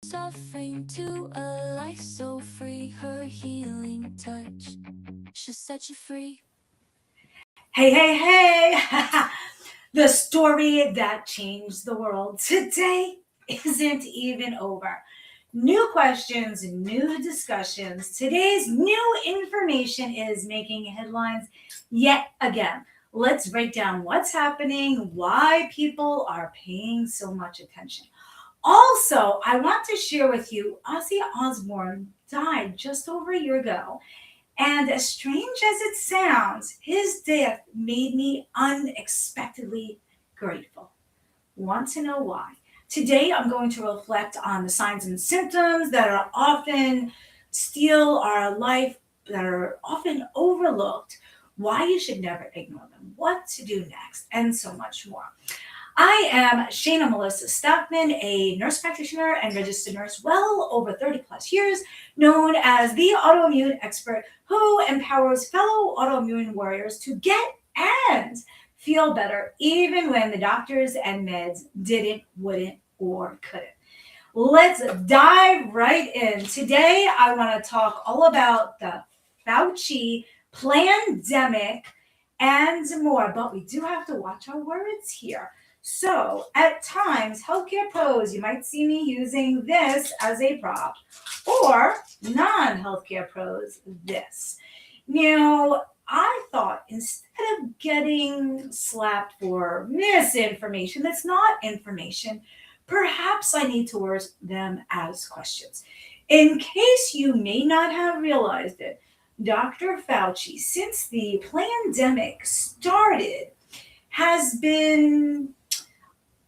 Suffering to a life so free, her healing touch should set you free. Hey, hey, hey! The story that changed the world today isn't even over. New questions, new discussions. Today's new information is making headlines yet again. Let's break down what's happening, why people are paying so much attention. Also, I want to share with you Ozzy Osbourne died just over a year ago. And as strange as it sounds, his death made me unexpectedly grateful. Want to know why? Today, I'm going to reflect on the signs and symptoms that are often steal our life, that are often overlooked, why you should never ignore them, what to do next, and so much more. I am Shayna Melissa Stockman, a nurse practitioner and registered nurse well over 30 plus years, known as the Autoimmune Expert, who empowers fellow autoimmune warriors to get and feel better even when the doctors and meds didn't, wouldn't, or couldn't. Let's dive right in. Today, I want to talk all about the Fauci pandemic and more, but we do have to watch our words here. So, at times, healthcare pros, you might see me using this as a prop, or non healthcare pros, this. Now, I thought instead of getting slapped for misinformation that's not information, perhaps I need to word them as questions. In case you may not have realized it, Dr. Fauci, since the pandemic started, has been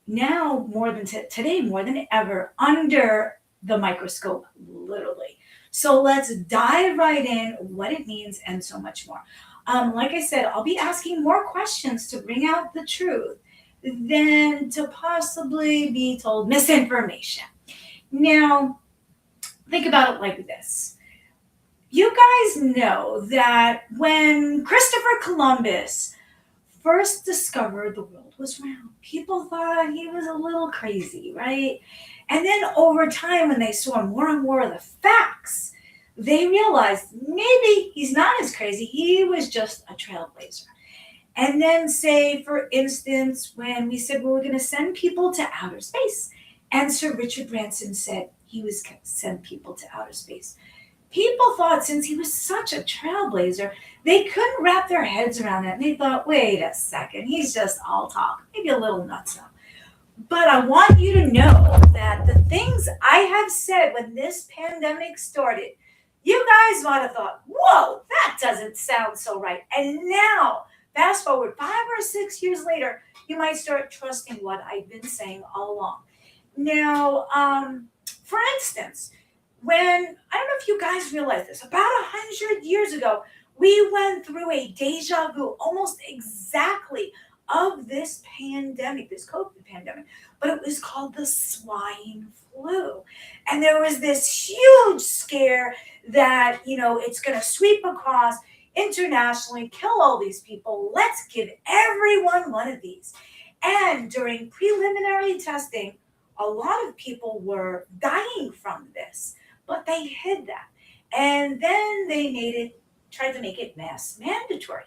now more than today, more than ever, under the microscope, literally. So let's dive right in, what it means, and so much more. Like I said, I'll be asking more questions to bring out the truth than to possibly be told misinformation. Now, think about it like this. You guys know that when Christopher Columbus first discovered the world was round, people thought he was a little crazy, right? And then over time, when they saw more and more of the facts, they realized maybe he's not as crazy. He was just a trailblazer. And then, say, for instance, when we said we were going to send people to outer space, and Sir Richard Branson said he was going to send people to outer space. People thought since he was such a trailblazer, they couldn't wrap their heads around that. And they thought, wait a second, he's just all talk, maybe a little nutso. But I want you to know that the things I have said when this pandemic started, you guys might have thought, whoa, that doesn't sound so right. And now, fast forward 5 or 6 years later, you might start trusting what I've been saying all along. Now, for instance, when I don't know if you guys realize this, about 100 years ago, we went through a deja vu almost exactly of this pandemic, this COVID pandemic, but it was called the swine flu. And there was this huge scare that, it's going to sweep across internationally, kill all these people. Let's give everyone one of these. And during preliminary testing, a lot of people were dying from this, but they hid that. And then they tried to make it mass mandatory.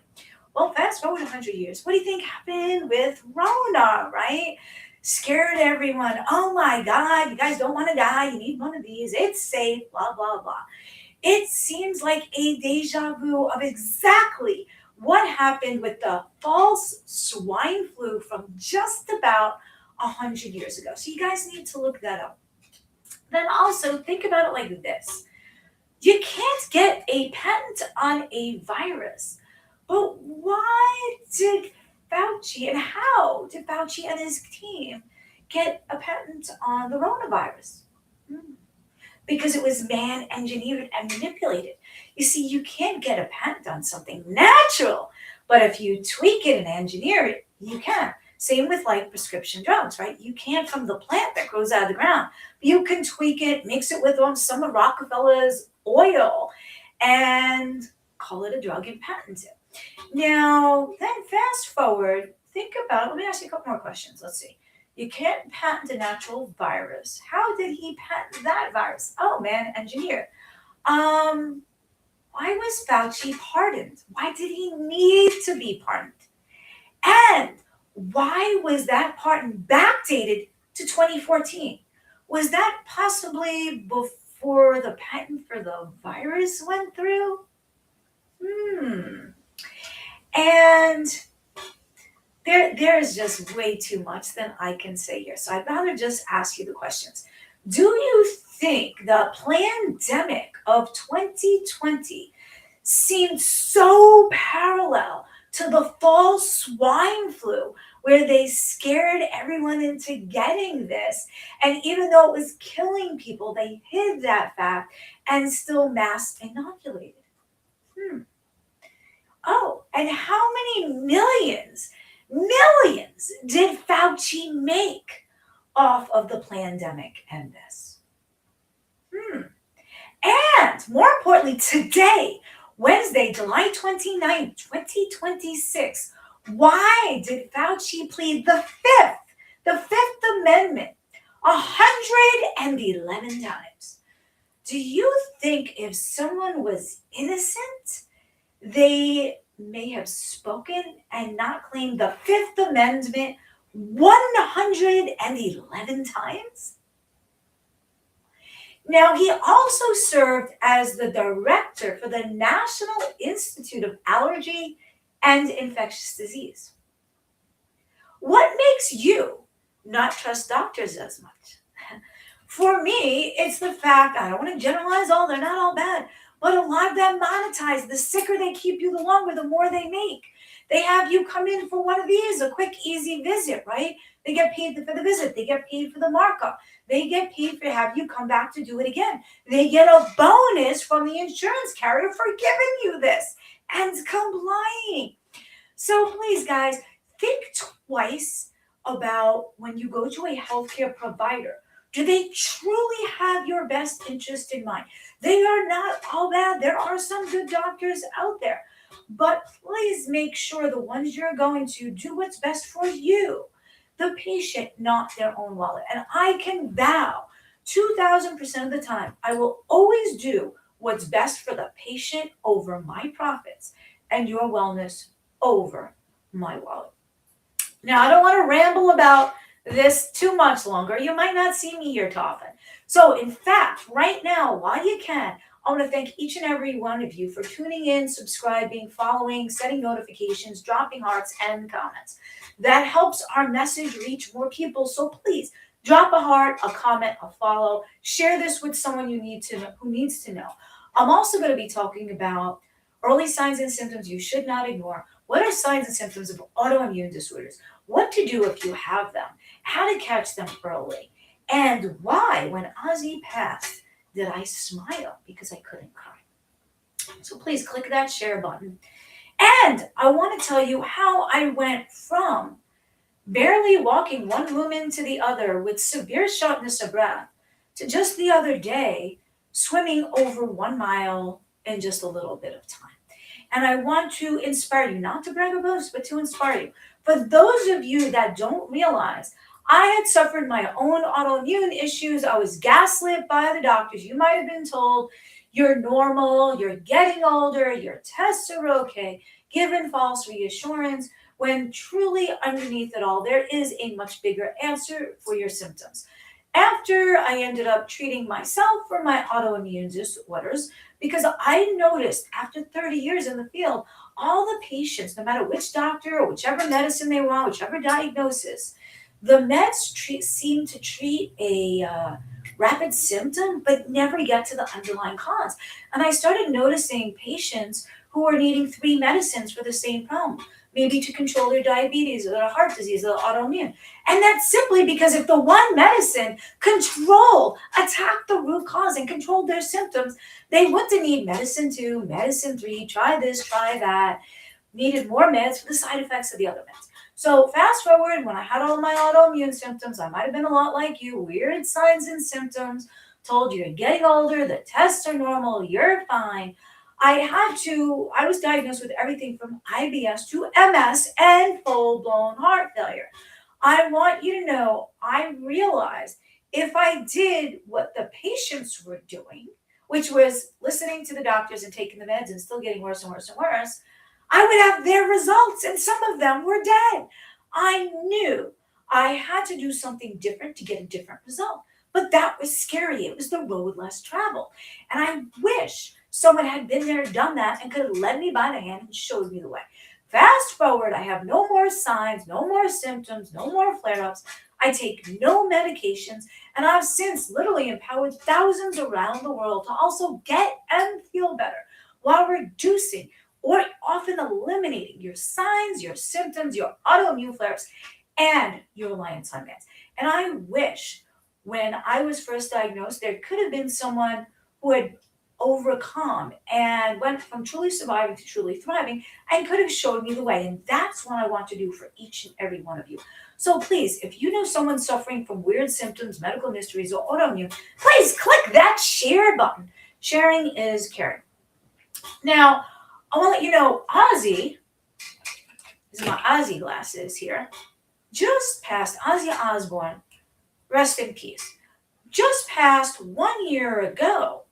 Well, fast forward 100 years. What do you think happened with Rona, right? Scared everyone. Oh my God, you guys don't want to die. You need one of these. It's safe, blah, blah, blah. It seems like a deja vu of exactly what happened with the false swine flu from just about 100 years ago. So you guys need to look that up. Then also think about it like this. You can't get a patent on a virus. But why did Fauci and how did Fauci and his team get a patent on the coronavirus? Hmm. Because it was man engineered and manipulated. You see, you can't get a patent on something natural, but if you tweak it and engineer it, you can. Same with like prescription drugs, right? You can't from the plant that grows out of the ground. You can tweak it, mix it with some of Rockefeller's oil, and call it a drug and patent it. Now, then fast forward, think about, let me ask you a couple more questions. Let's see. You can't patent a natural virus. How did he patent that virus? Oh man, engineer. Um, why was Fauci pardoned? Why did he need to be pardoned? And why was that pardon backdated to 2014? Was that possibly before the patent for the virus went through? Hmm. And there's just way too much than I can say here. So I'd rather just ask you the questions. Do you think the pandemic of 2020 seemed so parallel to the fall swine flu, where they scared everyone into getting this? And even though it was killing people, they hid that fact and still mass inoculated. Hmm. Oh, and how many millions did Fauci make off of the pandemic and this? Hmm. And more importantly, today, Wednesday, July 29th, 2026, why did Fauci plead the Fifth Amendment, 111 times? Do you think if someone was innocent, they may have spoken and not claimed the Fifth Amendment 111 times? Now, he also served as the director for the National Institute of Allergy and Infectious Disease. What makes you not trust doctors as much? For me, it's the fact, I don't want to generalize all, they're not all bad, but a lot of them monetize. The sicker they keep you, the longer, the more they make. They have you come in for one of these, a quick, easy visit, right? They get paid for the visit. They get paid for the markup. They get paid for have you come back to do it again. They get a bonus from the insurance carrier for giving you this and complying. So please, guys, think twice about when you go to a healthcare provider. Do they truly have your best interest in mind? They are not all bad. There are some good doctors out there. But please make sure the ones you're going to do what's best for you, the patient, not their own wallet. And I can vow 2,000% of the time, I will always do what's best for the patient over my profits and your wellness over my wallet. Now, I don't want to ramble about this too much longer. You might not see me here too often. So, in fact, right now, while you can, I want to thank each and every one of you for tuning in, subscribing, following, setting notifications, dropping hearts and comments. That helps our message reach more people. So please drop a heart, a comment, a follow. Share this with someone you need to know, who needs to know. I'm also going to be talking about early signs and symptoms you should not ignore. What are signs and symptoms of autoimmune disorders? What to do if you have them? How to catch them early? And why, when Ozzy passed, did I smile? Because I couldn't cry. So please click that share button. And I want to tell you how I went from barely walking one room into the other with severe shortness of breath to just the other day swimming over 1 mile in just a little bit of time. And I want to inspire you, not to brag or boast, but to inspire you. For those of you that don't realize, I had suffered my own autoimmune issues. I was gaslit by the doctors. You might have been told you're normal, you're getting older, your tests are okay, given false reassurance, when truly underneath it all, there is a much bigger answer for your symptoms. After I ended up treating myself for my autoimmune disorders, because I noticed after 30 years in the field, all the patients, no matter which doctor or whichever medicine they want, whichever diagnosis, the meds seem to treat a rapid symptom, but never get to the underlying cause. And I started noticing patients who are needing 3 medicines for the same problem, maybe to control their diabetes or their heart disease or autoimmune. And that's simply because if the one medicine attacked the root cause and controlled their symptoms, they wouldn't need medicine 2, medicine 3, try this, try that, needed more meds for the side effects of the other meds. So fast forward, when I had all my autoimmune symptoms, I might have been a lot like you, weird signs and symptoms, told you're getting older, the tests are normal, you're fine. I was diagnosed with everything from IBS to MS and full-blown heart failure. I want you to know I realized if I did what the patients were doing, which was listening to the doctors and taking the meds and still getting worse and worse and worse, I would have their results, and some of them were dead. I knew I had to do something different to get a different result. But that was scary. It was the road less traveled. And I wish someone had been there, done that, and could have led me by the hand and showed me the way. Fast forward, I have no more signs, no more symptoms, no more flare ups. I take no medications, and I've since literally empowered thousands around the world to also get and feel better while reducing or often eliminating your signs, your symptoms, your autoimmune flare ups, and your reliance on meds. And I wish when I was first diagnosed, there could have been someone who had overcome and went from truly surviving to truly thriving and could have showed me the way. And that's what I want to do for each and every one of you. So please, if you know someone suffering from weird symptoms, medical mysteries, or autoimmune, please click that share button. Sharing is caring. Now, I want to let you know, Ozzy, these are my Ozzy glasses here, just passed Ozzy Osbourne, rest in peace, just passed 1 year ago.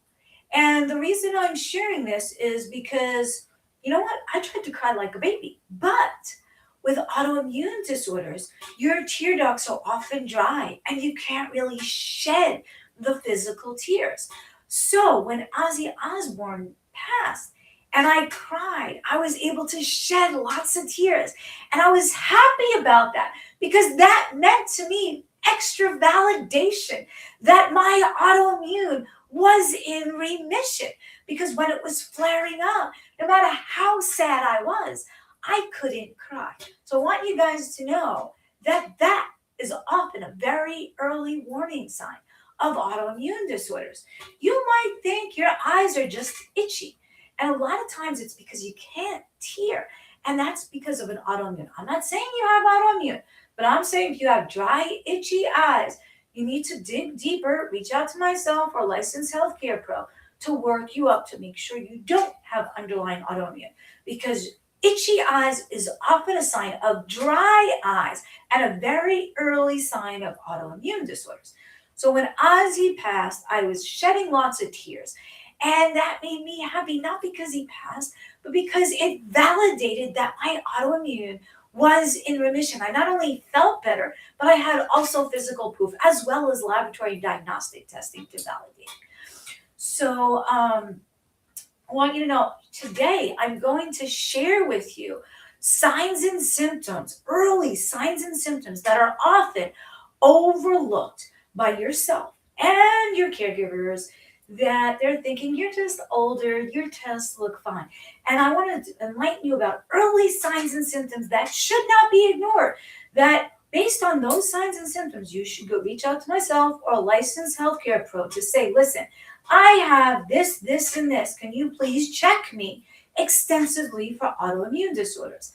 And the reason I'm sharing this is because, you know what? I tried to cry like a baby. But with autoimmune disorders, your tear ducts are often dry and you can't really shed the physical tears. So when Ozzy Osbourne passed and I cried, I was able to shed lots of tears. And I was happy about that because that meant to me extra validation that my autoimmune was in remission, because when it was flaring up, no matter how sad I was, I couldn't cry. So I want you guys to know that that is often a very early warning sign of autoimmune disorders. You might think your eyes are just itchy, and a lot of times it's because you can't tear, and that's because of an autoimmune. I'm not saying you have autoimmune, but I'm saying if you have dry, itchy eyes, you need to dig deeper, reach out to myself or a licensed healthcare pro to work you up to make sure you don't have underlying autoimmune. Because itchy eyes is often a sign of dry eyes and a very early sign of autoimmune disorders. So when Ozzy passed, I was shedding lots of tears. And that made me happy, not because he passed, but because it validated that my autoimmune was in remission. I not only felt better, but I had also physical proof as well as laboratory diagnostic testing to validate. So I want you to know today I'm going to share with you signs and symptoms, early signs and symptoms that are often overlooked by yourself and your caregivers, that they're thinking you're just older, your tests look fine. And I want to enlighten you about early signs and symptoms that should not be ignored. That based on those signs and symptoms, you should go reach out to myself or a licensed healthcare pro to say, listen, I have this, this, and this. Can you please check me extensively for autoimmune disorders?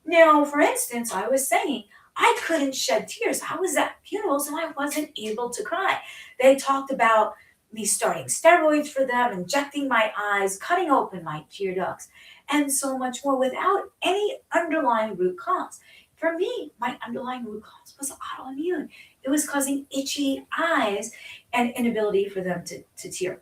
Now, for instance, I was saying I couldn't shed tears. I was at funerals and I wasn't able to cry. They talked about me starting steroids for them, injecting my eyes, cutting open my tear ducts, and so much more without any underlying root cause. For me, my underlying root cause was autoimmune. It was causing itchy eyes and inability for them to tear.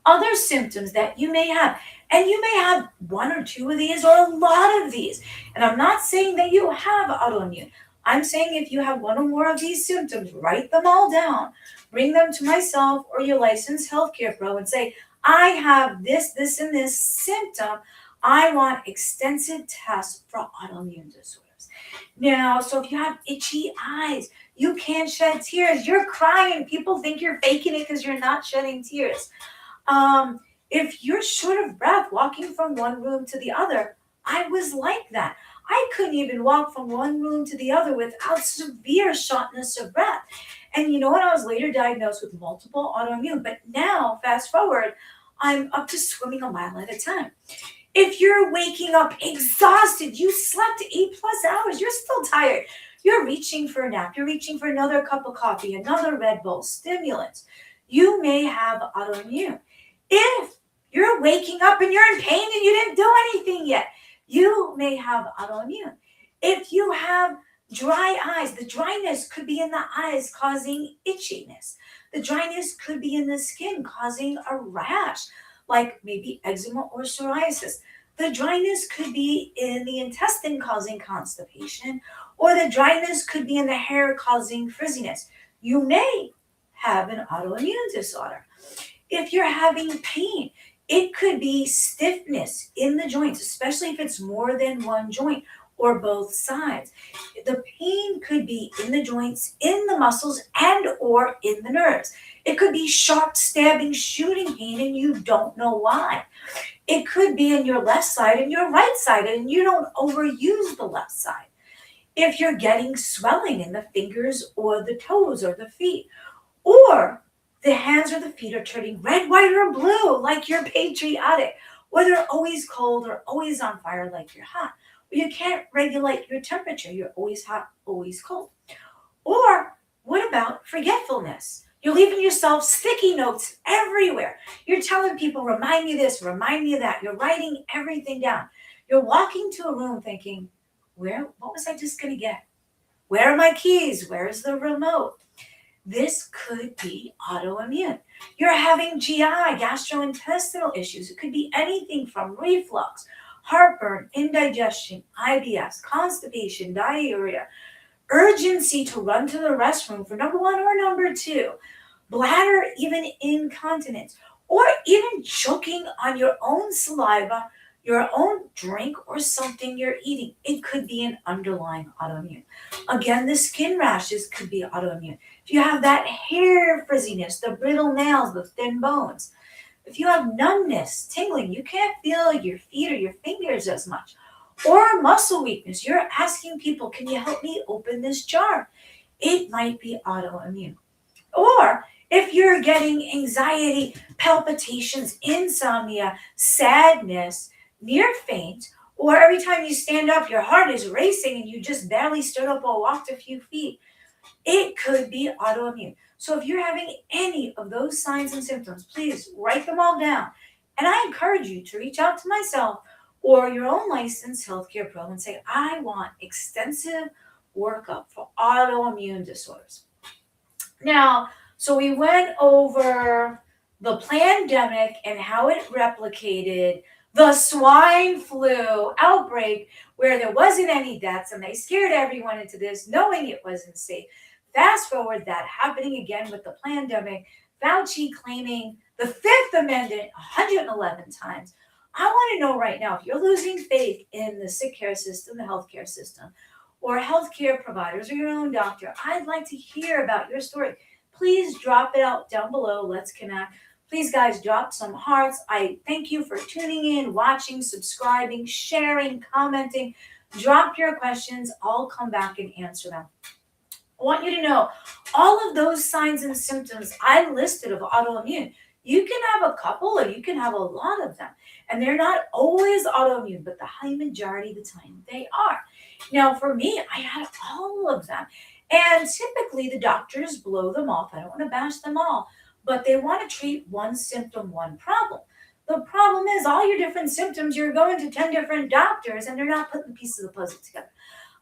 Other symptoms that you may have, and you may have one or two of these or a lot of these, and I'm not saying that you have autoimmune. I'm saying if you have one or more of these symptoms, write them all down, bring them to myself or your licensed healthcare pro and say, I have this, this, and this symptom. I want extensive tests for autoimmune disorders. Now, so if you have itchy eyes, you can't shed tears, you're crying, people think you're faking it because you're not shedding tears. If you're short of breath walking from one room to the other, I was like that. I couldn't even walk from one room to the other without severe shortness of breath. And you know what? I was later diagnosed with multiple autoimmune, but now, fast forward, I'm up to swimming a mile at a time. If you're waking up exhausted, you slept 8+ hours, you're still tired. You're reaching for a nap, you're reaching for another cup of coffee, another Red Bull, stimulants. You may have autoimmune. If you're waking up and you're in pain and you didn't do anything yet, you may have autoimmune. If you have Dry eyes. The dryness could be in the eyes causing itchiness. The dryness could be in the skin causing a rash, like maybe eczema or psoriasis. The dryness could be in the intestine causing constipation, or the dryness could be in the hair causing frizziness. You may have an autoimmune disorder. If you're having pain, it could be stiffness in the joints, especially if it's more than one joint or both sides. The pain could be in the joints, in the muscles, and or in the nerves. It could be sharp stabbing, shooting pain, and you don't know why. It could be in your left side and your right side, and you don't overuse the left side. If you're getting swelling in the fingers or the toes or the feet, or the hands or the feet are turning red, white, or blue like you're patriotic, or they're always cold or always on fire like you're hot, or you can't regulate your temperature, you're always hot, always cold. Or what about forgetfulness? You're leaving yourself sticky notes everywhere. You're telling people, remind me of this, remind me of that. You're writing everything down. You're walking to a room thinking, what was I just going to get? Where are my keys? Where's the remote? This could be autoimmune. You're having GI, gastrointestinal issues. It could be anything from reflux, heartburn, indigestion, IBS, constipation, diarrhea, urgency to run to the restroom for number one or number two, bladder, even incontinence, or even choking on your own saliva, your own drink, or something you're eating. It could be an underlying autoimmune. Again, the skin rashes could be autoimmune. If you have that hair frizziness, the brittle nails, the thin bones, if you have numbness, tingling, you can't feel your feet or your fingers as much, or muscle weakness, you're asking people, can you help me open this jar? It might be autoimmune. Or if you're getting anxiety, palpitations, insomnia, sadness, near faint, or every time you stand up, your heart is racing and you just barely stood up or walked a few feet, it could be autoimmune. So if you're having any of those signs and symptoms, please write them all down. And I encourage you to reach out to myself or your own licensed healthcare pro and say, I want extensive workup for autoimmune disorders. Now, so we went over the pandemic and how it replicated the swine flu outbreak, where there wasn't any deaths and they scared everyone into this knowing it wasn't safe. Fast forward that happening again with the pandemic, Fauci claiming the Fifth Amendment 111 times. I want to know right now, if you're losing faith in the sick care system, the healthcare system, or healthcare providers or your own doctor, I'd like to hear about your story. Please drop it out down below. Let's connect. Please, guys, drop some hearts. I thank you for tuning in, watching, subscribing, sharing, commenting. Drop your questions. I'll come back and answer them. I want you to know all of those signs and symptoms I listed of autoimmune. You can have a couple or you can have a lot of them. And they're not always autoimmune, but the high majority of the time they are. Now, for me, I had all of them. And typically the doctors blow them off. I don't want to bash them all, but they want to treat one symptom, one problem. The problem is all your different symptoms, you're going to 10 different doctors and they're not putting the pieces of the puzzle together.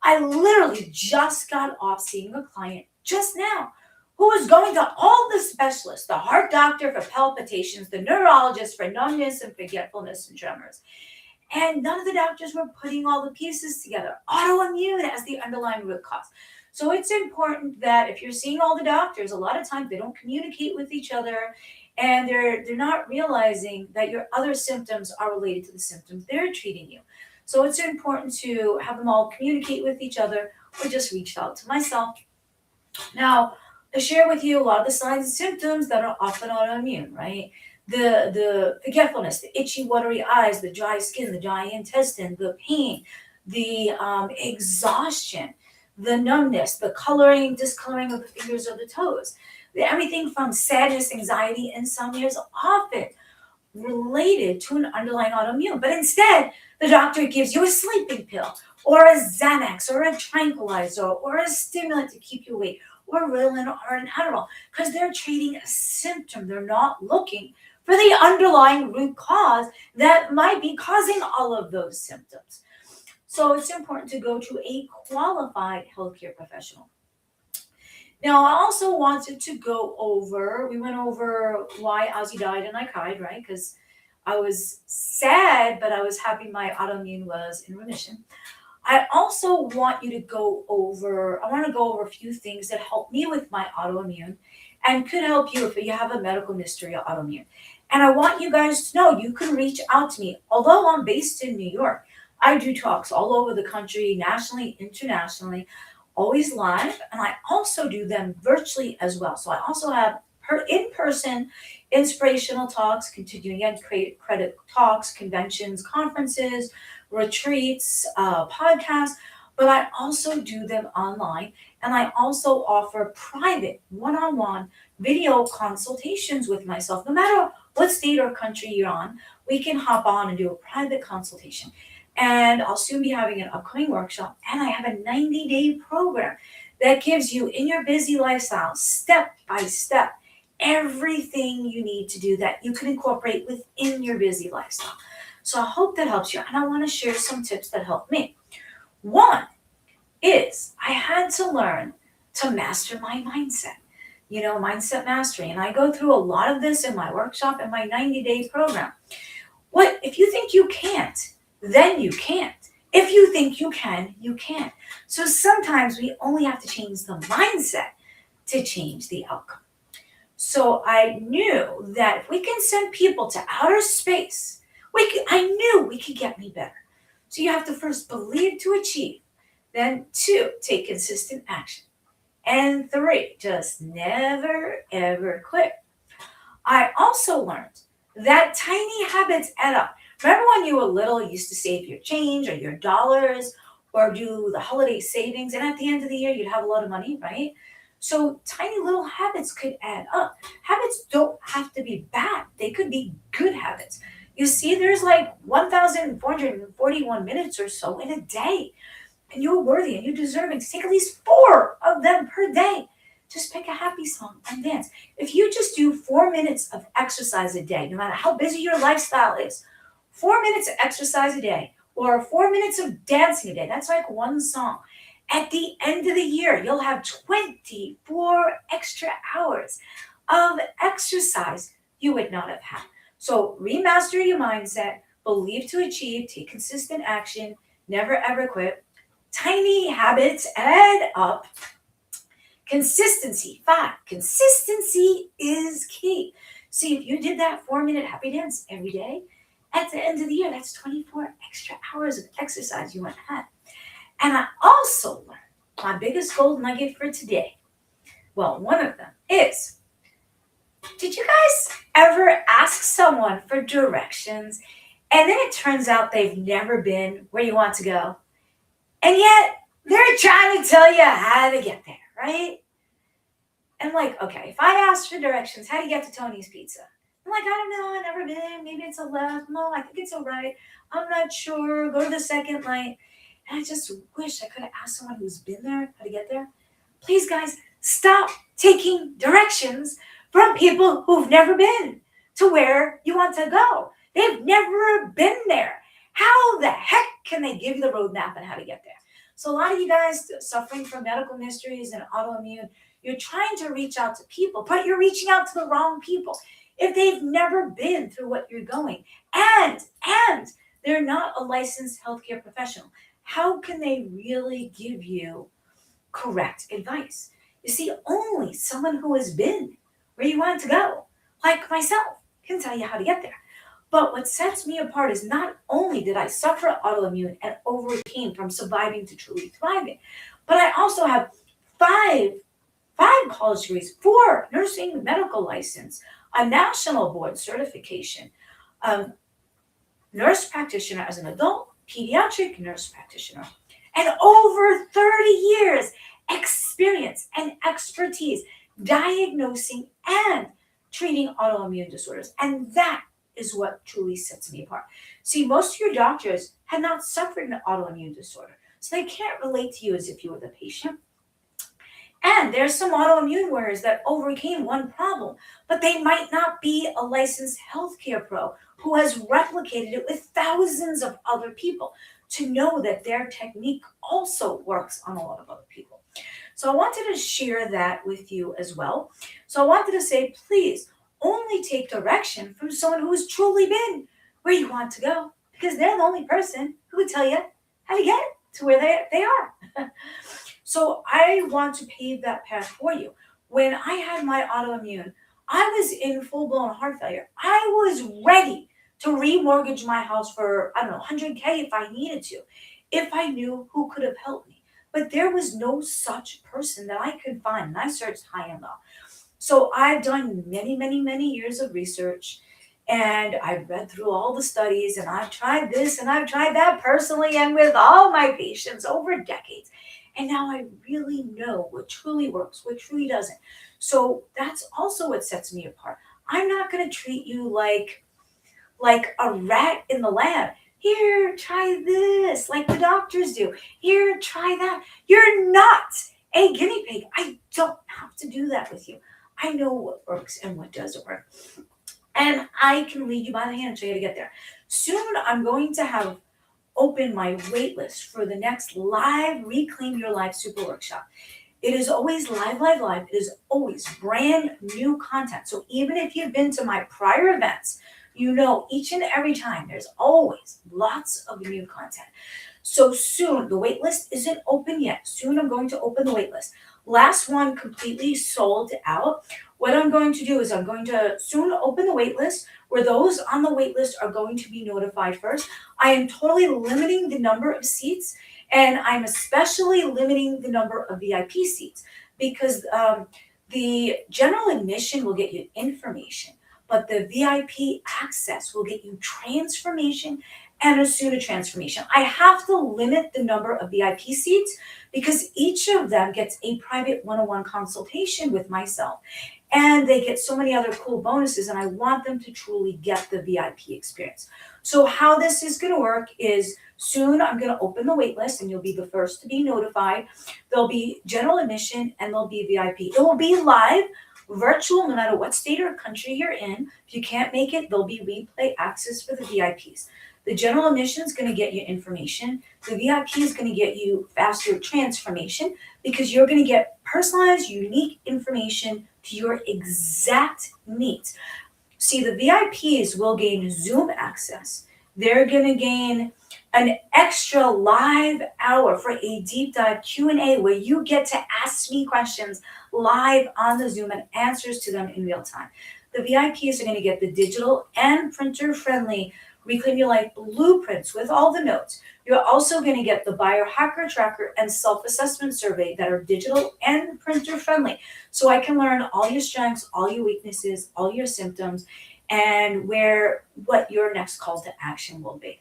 I literally just got off seeing a client just now who was going to all the specialists, the heart doctor for palpitations, the neurologist for numbness and forgetfulness and tremors. And none of the doctors were putting all the pieces together. Autoimmune as the underlying root cause. So it's important that if you're seeing all the doctors, a lot of times they don't communicate with each other and they're not realizing that your other symptoms are related to the symptoms they're treating you. So it's important to have them all communicate with each other or just reach out to myself. Now, I share with you a lot of the signs and symptoms that are often autoimmune, right? The forgetfulness, the itchy, watery eyes, the dry skin, the dry intestine, the pain, the exhaustion, the numbness, the discoloring of the fingers or the toes. Everything from sadness, anxiety, insomnia is often related to an underlying autoimmune. But instead, the doctor gives you a sleeping pill or a Xanax or a tranquilizer or a stimulant to keep you awake or Ritalin or an Adderall because they're treating a symptom. They're not looking for the underlying root cause that might be causing all of those symptoms. So it's important to go to a qualified healthcare professional. Now, I also wanted to go over, we went over why Ozzy died and I cried, right? Because I was sad, but I was happy my autoimmune was in remission. I also want you to I want to go over a few things that help me with my autoimmune and could help you if you have a medical history of autoimmune. And I want you guys to know you can reach out to me. Although I'm based in New York, I do talks all over the country, nationally, internationally, always live. And I also do them virtually as well. So I also have in-person inspirational talks, continuing ed credit talks, conventions, conferences, retreats, podcasts, but I also do them online. And I also offer private one-on-one video consultations with myself. No matter what state or country you're on, we can hop on and do a private consultation. And I'll soon be having an upcoming workshop. And I have a 90-day program that gives you, in your busy lifestyle, step by step, everything you need to do that you can incorporate within your busy lifestyle. So I hope that helps you. And I want to share some tips that help me. One is I had to learn to master my mindset, mindset mastery. And I go through a lot of this in my workshop and my 90-day program. What if you think you can't, then you can't. If you think you can, you can. So sometimes we only have to change the mindset to change the outcome. So I knew that if we can send people to outer space, I knew we could get me better. So you have to first believe to achieve. Then 2, take consistent action. And 3, just never ever quit. I also learned that tiny habits add up. Remember when you were little, you used to save your change or your dollars or do the holiday savings, and at the end of the year, you'd have a lot of money, right? So tiny little habits could add up. Habits don't have to be bad. They could be good habits. You see, there's like 1,441 minutes or so in a day. And you're worthy and you're deserving to take at least 4 of them per day. Just pick a happy song and dance. If you just do 4 minutes of exercise a day, no matter how busy your lifestyle is, 4 minutes of exercise a day or 4 minutes of dancing a day, that's like one song. At the end of the year, you'll have 24 extra hours of exercise you would not have had. So remaster your mindset, believe to achieve, take consistent action, never ever quit. Tiny habits add up. Consistency. 5. Consistency is key. See, if you did that 4-minute happy dance every day, at the end of the year, that's 24 extra hours of exercise you wouldn't have. And I also learned my biggest gold nugget for today. Well, one of them is, did you guys ever ask someone for directions and then it turns out they've never been where you want to go? And yet they're trying to tell you how to get there, right? And like, okay, if I asked for directions, how do you get to Tony's Pizza? I'm like, I don't know, I've never been. Maybe it's a left. No, I think it's a right. I'm not sure. Go to the second light. And I just wish I could have asked someone who's been there how to get there. Please, guys, stop taking directions from people who've never been to where you want to go. They've never been there. How the heck can they give you the roadmap on how to get there? So a lot of you guys suffering from medical mysteries and autoimmune, you're trying to reach out to people, but you're reaching out to the wrong people. If they've never been through what you're going and they're not a licensed healthcare professional, how can they really give you correct advice? You see, only someone who has been where you want to go, like myself, can tell you how to get there. But what sets me apart is not only did I suffer autoimmune and overcame from surviving to truly thriving, but I also have five college degrees, 4 nursing medical license, a national board certification, nurse practitioner as an adult, pediatric nurse practitioner, and over 30 years experience and expertise diagnosing and treating autoimmune disorders. And that is what truly sets me apart. See, most of your doctors have not suffered an autoimmune disorder, so they can't relate to you as if you were the patient. And there's some autoimmune warriors that overcame one problem, but they might not be a licensed healthcare pro who has replicated it with thousands of other people to know that their technique also works on a lot of other people. So I wanted to share that with you as well. So I wanted to say, please only take direction from someone who has truly been where you want to go, because they're the only person who would tell you how to get to where they are. So I want to pave that path for you. When I had my autoimmune, I was in full blown heart failure. I was ready to remortgage my house for, I don't know, 100K if I needed to, if I knew who could have helped me. But there was no such person that I could find. And I searched high and low. So I've done many, many, many years of research, and I've read through all the studies, and I've tried this and I've tried that personally and with all my patients over decades. And now I really know what truly works, what truly doesn't. So that's also what sets me apart. I'm not going to treat you like a rat in the lab. Here, try this, like the doctors do. Here, try that. You're not a guinea pig. I don't have to do that with you. I know what works and what doesn't work. And I can lead you by the hand and show you how to get there. Soon, I'm going to have open my wait list for the next live Reclaim Your Life Super Workshop. It is always live, live, live. It is always brand new content. So even if you've been to my prior events, you know each and every time there's always lots of new content. So soon, the wait list isn't open yet. Soon I'm going to open the wait list. Last one completely sold out. What I'm going to do is I'm going to soon open the wait list, where those on the wait list are going to be notified first. I am totally limiting the number of seats, and I'm especially limiting the number of VIP seats, because the general admission will get you information, but the VIP access will get you transformation and a sooner transformation. I have to limit the number of VIP seats because each of them gets a private one-on-one consultation with myself. And they get so many other cool bonuses, and I want them to truly get the VIP experience. So how this is going to work is soon I'm going to open the wait list, and you'll be the first to be notified. There'll be general admission and there'll be VIP. It will be live, virtual, no matter what state or country you're in. If you can't make it, there'll be replay access for the VIPs. The general admission is going to get you information. The VIP is going to get you faster transformation, because you're going to get personalized, unique information to your exact needs. See, the VIPs will gain Zoom access. They're going to gain an extra live hour for a deep dive Q&A where you get to ask me questions live on the Zoom and answers to them in real time. The VIPs are going to get the digital and printer-friendly Reclaim Your Life blueprints with all the notes. You're also going to get the biohacker tracker and self-assessment survey that are digital and printer-friendly. So I can learn all your strengths, all your weaknesses, all your symptoms, and what your next call to action will be.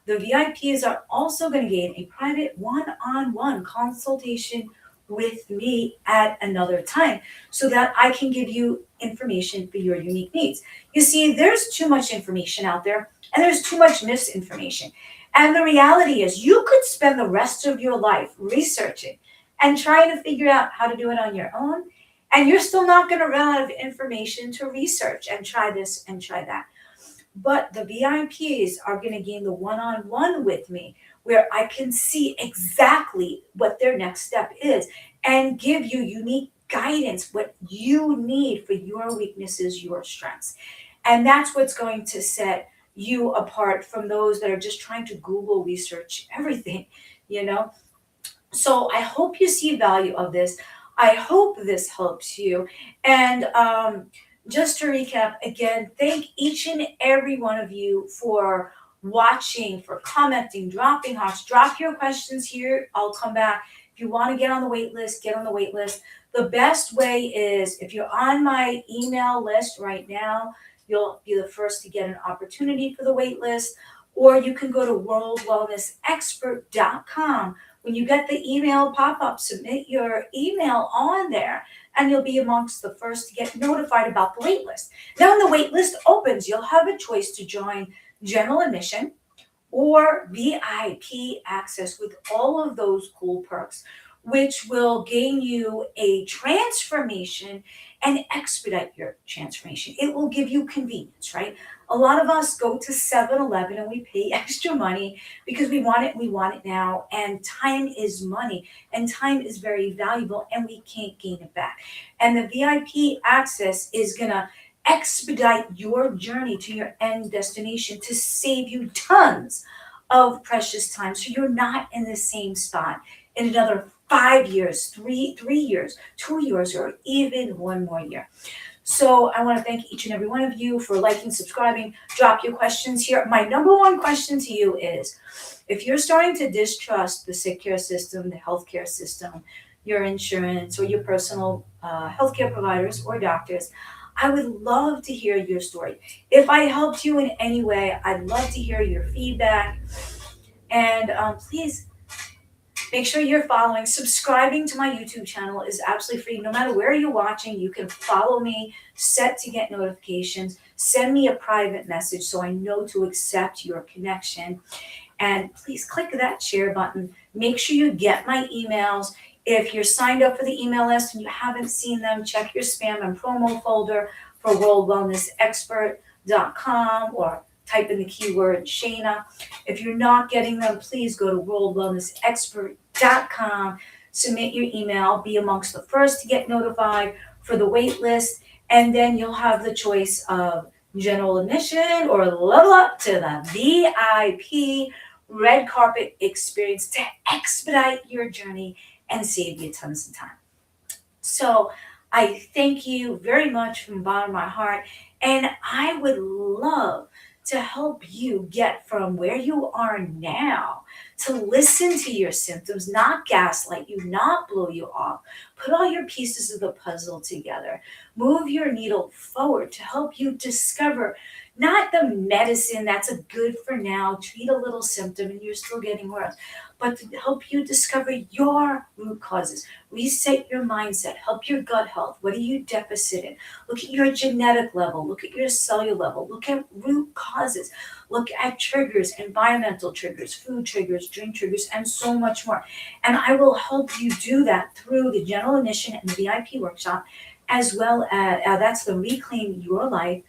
The VIPs are also going to gain a private one-on-one consultation with me at another time, so that I can give you information for your unique needs. You see, there's too much information out there, and there's too much misinformation. And the reality is, you could spend the rest of your life researching and trying to figure out how to do it on your own, and you're still not going to run out of information to research and try this and try that. But the VIPs are going to gain the one-on-one with me, where I can see exactly what their next step is and give you unique guidance, what you need for your weaknesses, your strengths. And that's what's going to set you apart from those that are just trying to Google research everything, you know? So I hope you see value of this. I hope this helps you. And just to recap again, thank each and every one of you for watching, for commenting, dropping hearts. Drop your questions here. I'll come back. If you want to get on the wait list, get on the wait list. The best way is, if you're on my email list right now, you'll be the first to get an opportunity for the wait list. Or you can go to worldwellnessexpert.com. When you get the email pop-up, submit your email on there, and you'll be amongst the first to get notified about the wait list. Now, when the wait list opens, you'll have a choice to join general admission or VIP access with all of those cool perks. which will gain you a transformation and expedite your transformation. It will give you convenience, right? A lot of us go to 7-Eleven and we pay extra money because we want it now, and time is money, and time is very valuable, and we can't gain it back. And the VIP access is going to expedite your journey to your end destination to save you tons of precious time, so you're not in the same spot in another 5 years, three years, 2 years, or even one more year. So I want to thank each and every one of you for liking, subscribing. Drop your questions here. My number one question to you is, if you're starting to distrust the sick care system, the healthcare system, your insurance, or your personal healthcare providers or doctors, I would love to hear your story. If I helped you in any way, I'd love to hear your feedback. And please make sure you're following. Subscribing to my YouTube channel is absolutely free. No matter where you're watching, you can follow me, set to get notifications, send me a private message so I know to accept your connection. And please click that share button. Make sure you get my emails. If you're signed up for the email list and you haven't seen them, check your spam and promo folder for worldwellnessexpert.com, or type in the keyword Shayna. If you're not getting them, please go to worldwellnessexpert.com, submit your email, be amongst the first to get notified for the wait list, and then you'll have the choice of general admission or level up to the VIP red carpet experience to expedite your journey and save you tons of time. So I thank you very much from the bottom of my heart, and I would love to help you get from where you are now to listen to your symptoms, not gaslight you, not blow you off. Put all your pieces of the puzzle together. Move your needle forward to help you discover not the medicine that's a good for now, treat a little symptom and you're still getting worse, but to help you discover your root causes. Reset your mindset, help your gut health. What are you deficit in? Look at your genetic level, look at your cellular level, look at root causes, look at triggers, environmental triggers, food triggers, drink triggers, and so much more. And I will help you do that through the general admission and the VIP workshop, as well as that's the Reclaim Your Life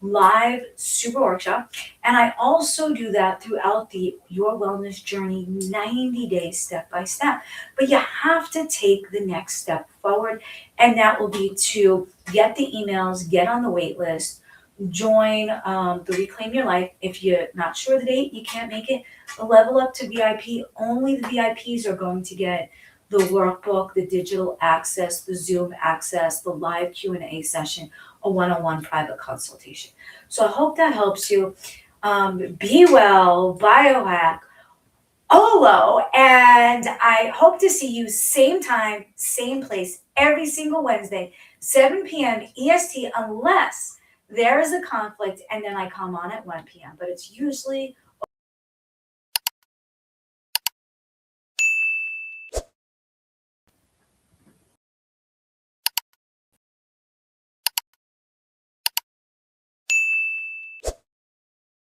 live super workshop. And I also do that throughout the Your Wellness Journey 90 days step by step. But you have to take the next step forward, and that will be to get the emails, get on the wait list, join the Reclaim Your Life. If you're not sure the date, you can't make it, the level up to VIP, only the VIPs are going to get the workbook, the digital access, the Zoom access, the live Q&A session, a one-on-one private consultation. So I hope that helps you. Be well, biohack, Olo, and I hope to see you same time, same place, every single Wednesday, 7 p.m. EST, unless there is a conflict and then I come on at 1 p.m. But it's usually